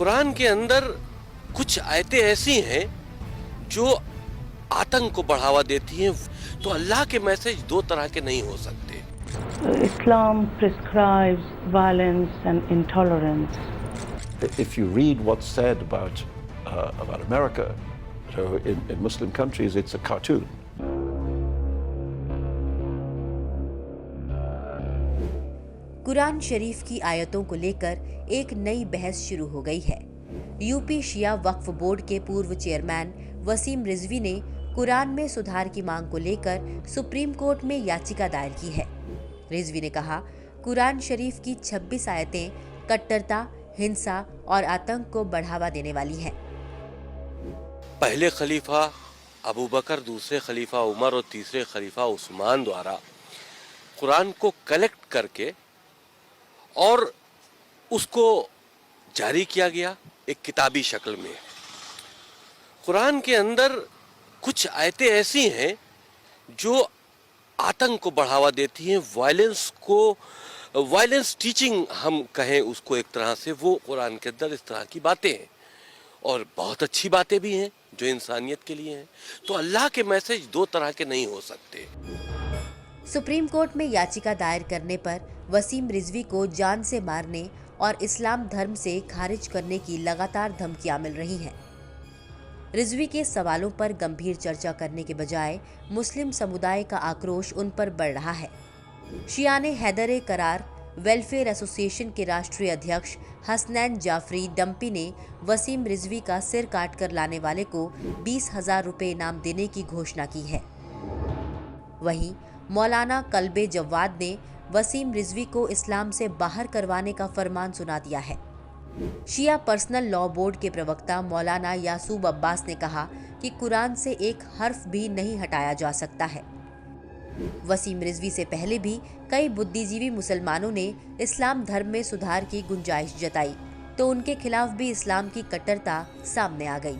कुरान के अंदर कुछ आयतें ऐसी हैं जो आतंक को बढ़ावा देती हैं। तो अल्लाह के मैसेज दो तरह के नहीं हो सकते। Islam prescribes violence and intolerance. If you read what's said about America, in Muslim countries, it's a cartoon. Quran शरीफ की आयतों को लेकर एक नई बहस शुरू हो गई है। यूपी शिया वक्फ बोर्ड के पूर्व चेयरमैन वसीम रिजवी ने कुरान में सुधार की मांग को लेकर सुप्रीम कोर्ट में याचिका दायर की है। रिजवी ने कहा, कुरान शरीफ की 26 आयतें कट्टरता, हिंसा और आतंक को बढ़ावा देने वाली हैं। पहले खलीफा अबू बकर, दूसरे खलीफा उमर और तीसरे खलीफा उस्मान द्वारा कुरान को कलेक्ट करके और उसको जारी किया गया एक किताबी शक्ल में। कुरान के अंदर कुछ आयतें ऐसी हैं जो आतंक को बढ़ावा देती हैं, वायलेंस टीचिंग हम कहें उसको एक तरह से, वो कुरान के अंदर इस तरह की बातें हैं और बहुत अच्छी बातें भी हैं जो इंसानियत के लिए हैं। तो अल्लाह के मैसेज दो तरह के नहीं हो सकते। सुप्रीम कोर्ट में याचिका दायर करने पर वसीम रिजवी को जान से मारने और इस्लाम धर्म से खारिज करने की लगातार धमकियां मिल रही हैं। रिजवी के सवालों पर गंभीर चर्चा करने के बजाय मुस्लिम समुदाय का आक्रोश उन पर बढ़ रहा है। शियाने हैदर करार वेलफेयर एसोसिएशन के राष्ट्रीय अध्यक्ष हसनैन जाफरी डम्पी ने वसीम रिजवी का सिर काट कर लाने वाले को 20,000 रुपए इनाम देने की घोषणा की है। वहीं मौलाना कल्बे जवाद ने वसीम रिजवी को इस्लाम से बाहर करवाने का फरमान सुना दिया है। शिया पर्सनल लॉ बोर्ड के प्रवक्ता मौलाना यासूब अब्बास ने कहा कि कुरान से एक हर्फ भी नहीं हटाया जा सकता है। वसीम रिजवी से पहले भी कई बुद्धिजीवी मुसलमानों ने इस्लाम धर्म में सुधार की गुंजाइश जताई, तो उनके खिलाफ भी इस्लाम की कट्टरता सामने आ गई।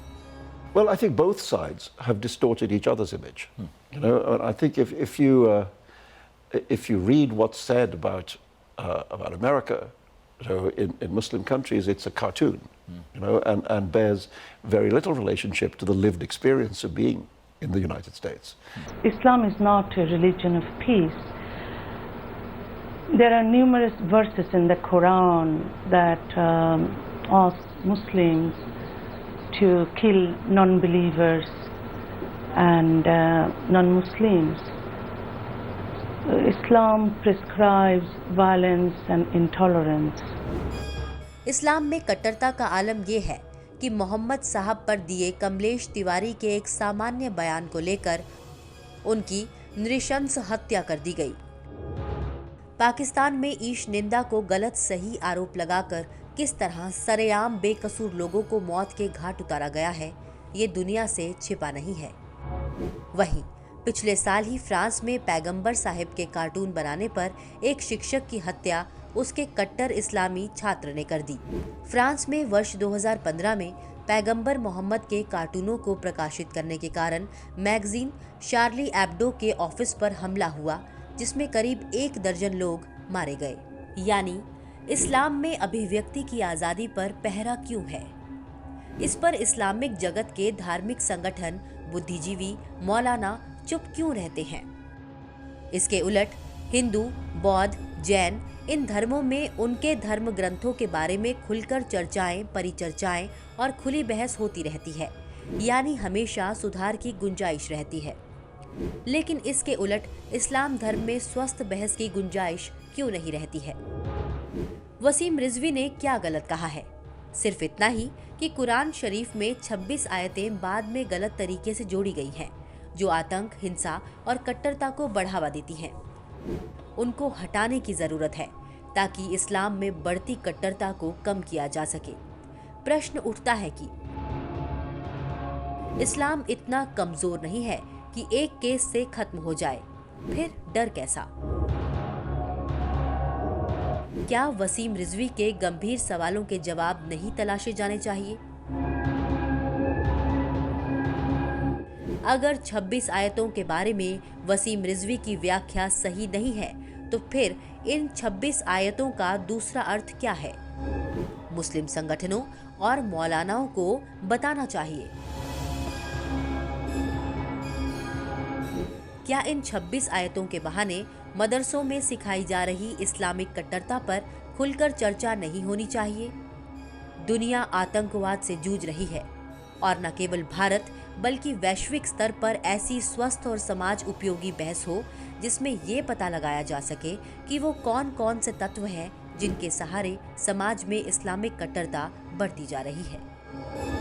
Well, I think both sides have distorted each other's image. You know, and I think if you read what's said about America, in Muslim countries, it's a cartoon, and bears very little relationship to the lived experience of being in the United States. Islam is not a religion of peace. There are numerous verses in the Quran that ask Muslims to kill non-believers and non-Muslims. Islam prescribes violence and intolerance. इस्लाम में कट्टरता का आलम यह है कि मोहम्मद साहब पर दिए कमलेश तिवारी के एक सामान्य बयान को लेकर उनकी नृशंस हत्या कर दी गई। पाकिस्तान में ईश निंदा को गलत सही आरोप लगाकर किस तरह सरेआम बेकसूर लोगों को मौत के घाट उतारा गया है, ये दुनिया से छिपा नहीं है। वहीं पिछले साल ही फ्रांस में पैगंबर साहिब के कार्टून बनाने पर एक शिक्षक की हत्या उसके कट्टर इस्लामी छात्र ने कर दी। फ्रांस में वर्ष 2015 में पैगंबर मोहम्मद के कार्टूनों को प्रकाशित करने के कारण मैगजीन शार्ली एब्डो के ऑफिस पर हमला हुआ, जिसमें करीब 1 दर्जन लोग मारे गए। यानी इस्लाम में अभिव्यक्ति की आज़ादी पर पहरा क्यों है? इस पर इस्लामिक जगत के धार्मिक संगठन, बुद्धिजीवी, मौलाना चुप क्यों रहते हैं? इसके उलट हिंदू, बौद्ध, जैन इन धर्मों में उनके धर्म ग्रंथों के बारे में खुलकर चर्चाएं, परिचर्चाएं और खुली बहस होती रहती है, यानी हमेशा सुधार की गुंजाइश रहती है। लेकिन इसके उलट इस्लाम धर्म में स्वस्थ बहस की गुंजाइश क्यों नहीं रहती है? वसीम रिजवी ने क्या गलत कहा है? सिर्फ इतना ही कि कुरान शरीफ में 26 आयतें बाद में गलत तरीके से जोड़ी गई हैं, जो आतंक, हिंसा और कट्टरता को बढ़ावा देती हैं। उनको हटाने की जरूरत है ताकि इस्लाम में बढ़ती कट्टरता को कम किया जा सके। प्रश्न उठता है कि इस्लाम इतना कमजोर नहीं है कि एक केस से खत्म हो जाए, फिर डर कैसा? क्या वसीम रिजवी के गंभीर सवालों के जवाब नहीं तलाशे जाने चाहिए? अगर 26 आयतों के बारे में वसीम रिजवी की व्याख्या सही नहीं है, तो फिर इन 26 आयतों का दूसरा अर्थ क्या है? मुस्लिम संगठनों और मौलानाओं को बताना चाहिए। क्या इन 26 आयतों के बहाने मदरसों में सिखाई जा रही इस्लामिक कट्टरता पर खुलकर चर्चा नहीं होनी चाहिए? दुनिया आतंकवाद से जूझ रही है और न केवल भारत बल्कि वैश्विक स्तर पर ऐसी स्वस्थ और समाज उपयोगी बहस हो जिसमें ये पता लगाया जा सके कि वो कौन कौन से तत्व हैं जिनके सहारे समाज में इस्लामिक कट्टरता बढ़ती जा रही है।